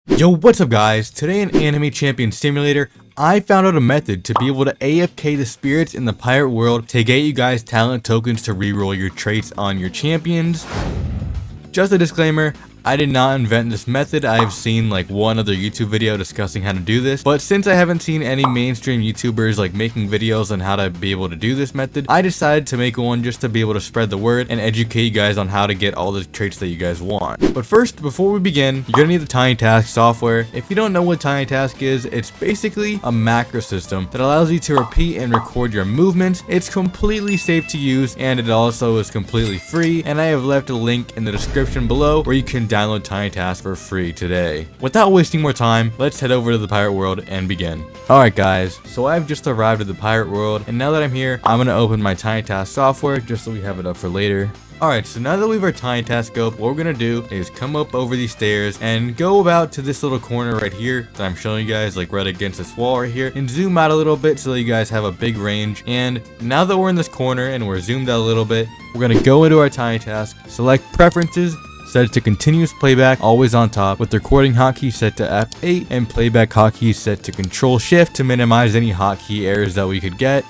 Yo, what's up guys? Today in Anime Champion Simulator, I found out a method to be able to AFK the spirits in the pirate world to get you guys talent tokens to reroll your traits on your champions. Just a disclaimer, I did not invent this method. I have seen like one other YouTube video discussing how to do this, but since I haven't seen any mainstream YouTubers like making videos on how to be able to do this method, I decided to make one just to be able to spread the word and educate you guys on how to get all the traits that you guys want. But first, before we begin, you're gonna need the TinyTask software. If you don't know what TinyTask is, it's basically a macro system that allows you to repeat and record your movements. It's completely safe to use and it also is completely free, and I have left a link in the description below where you can download TinyTask for free today. Without wasting more time, let's head over to the pirate world and begin. Alright guys, so I've just arrived at the pirate world, and now that I'm here, I'm going to open my TinyTask software just so we have it up for later. Alright, so now that we have our TinyTask up, what we're going to do is come up over these stairs and go about to this little corner right here that I'm showing you guys, like right against this wall right here, and zoom out a little bit so that you guys have a big range. And now that we're in this corner and we're zoomed out a little bit, we're going to go into our TinyTask, select preferences, set it to continuous playback, always on top, with the recording hotkey set to F8 and playback hotkey set to Control Shift to minimize any hotkey errors that we could get.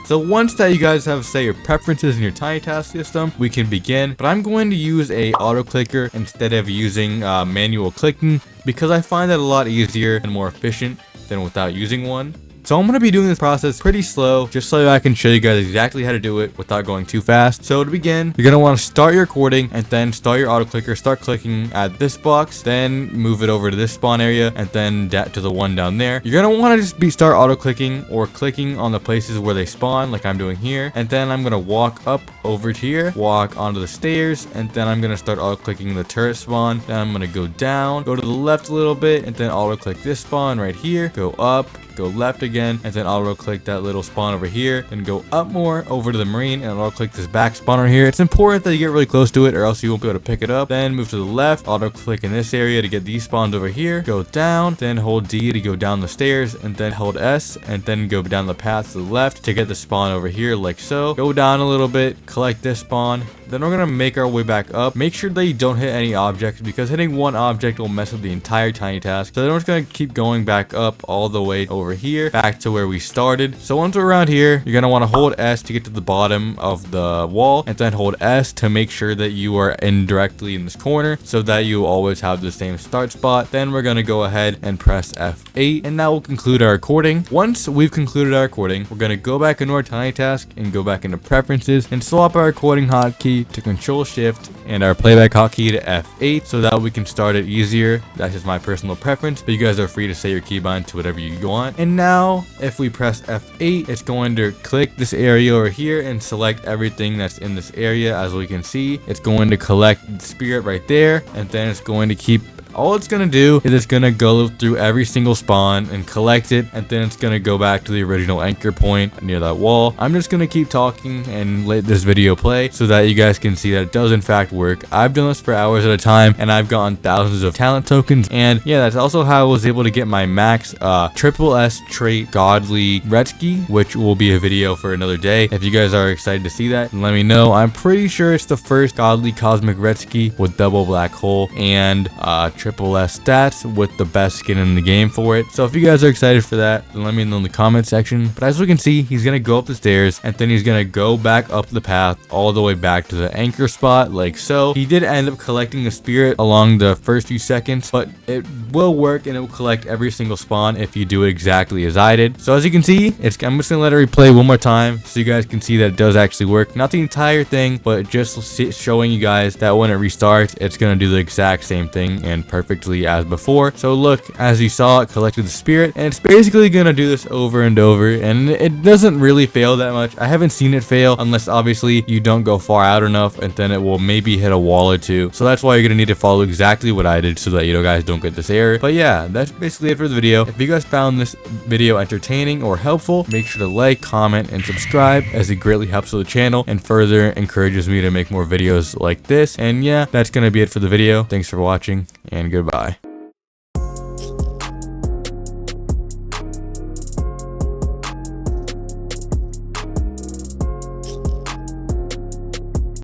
So once that you guys have set your preferences in your TinyTask system, we can begin. But I'm going to use a auto clicker instead of using manual clicking because I find that a lot easier and more efficient than without using one. So I'm going to be doing this process pretty slow just so I can show you guys exactly how to do it without going too fast. So to begin, you're going to want to start your recording and then start your auto clicker, start clicking at this box, then move it over to this spawn area and then to the one down there. You're going to want to just start auto clicking or clicking on the places where they spawn like I'm doing here. And then I'm going to walk up over to here, walk onto the stairs, and then I'm going to start auto clicking the turret spawn. Then I'm going to go down, go to the left a little bit, and then auto click this spawn right here, go up, go left again, and then auto click that little spawn over here, and go up more over to the marine and auto click this back spawn right here. It's important that you get really close to it or else you won't be able to pick it up. Then move to the left, auto click in this area to get these spawns over here, go down, then hold D to go down the stairs, and then hold S and then go down the path to the left to get the spawn over here like so. Go down a little bit, collect this spawn. Then we're going to make our way back up. Make sure that you don't hit any objects because hitting one object will mess up the entire TinyTask. So then we're just going to keep going back up all the way over here, back to where we started. So once we're around here, you're going to want to hold S to get to the bottom of the wall, and then hold S to make sure that you are indirectly in this corner so that you always have the same start spot. Then we're going to go ahead and press F8, and that will conclude our recording. Once we've concluded our recording, we're going to go back into our TinyTask and go back into preferences and swap our recording hotkey to Control Shift and our playback hotkey to F8 so that we can start it easier. That's just my personal preference, but you guys are free to set your keybind to whatever you want. And now if we press F8, it's going to click this area over here and select everything that's in this area. As we can see, it's going to collect the spirit right there, and then it's going to keep all it's going to do is it's going to go through every single spawn and collect it, and then it's going to go back to the original anchor point near that wall. I'm just going to keep talking and let this video play so that you guys can see that it does in fact work. I've done this for hours at a time and I've gotten thousands of talent tokens, and yeah, that's also how I was able to get my max triple S trait Godly Retsky, which will be a video for another day. If you guys are excited to see that, let me know. I'm pretty sure it's the first Godly Cosmic Retsky with double black hole and triple S stats with the best skin in the game for it. So if you guys are excited for that, then let me know in the comment section. But as we can see, he's gonna go up the stairs and then he's gonna go back up the path all the way back to the anchor spot like so. He did end up collecting the spirit along the first few seconds, but it will work and it will collect every single spawn if you do it exactly as I did. So as you can see, I'm just gonna let it replay one more time so you guys can see that it does actually work. Not the entire thing, but just showing you guys that when it restarts, it's gonna do the exact same thing and perfectly as before. So look, as you saw, it collected the spirit, and it's basically gonna do this over and over, and it doesn't really fail that much. I haven't seen it fail unless obviously you don't go far out enough, and then it will maybe hit a wall or two. So that's why you're gonna need to follow exactly what I did so that you guys don't get this error. But yeah, that's basically it for the video. If you guys found this video entertaining or helpful, make sure to like, comment, and subscribe, as it greatly helps with the channel and further encourages me to make more videos like this. And yeah, that's gonna be it for the video. Thanks for watching, and goodbye.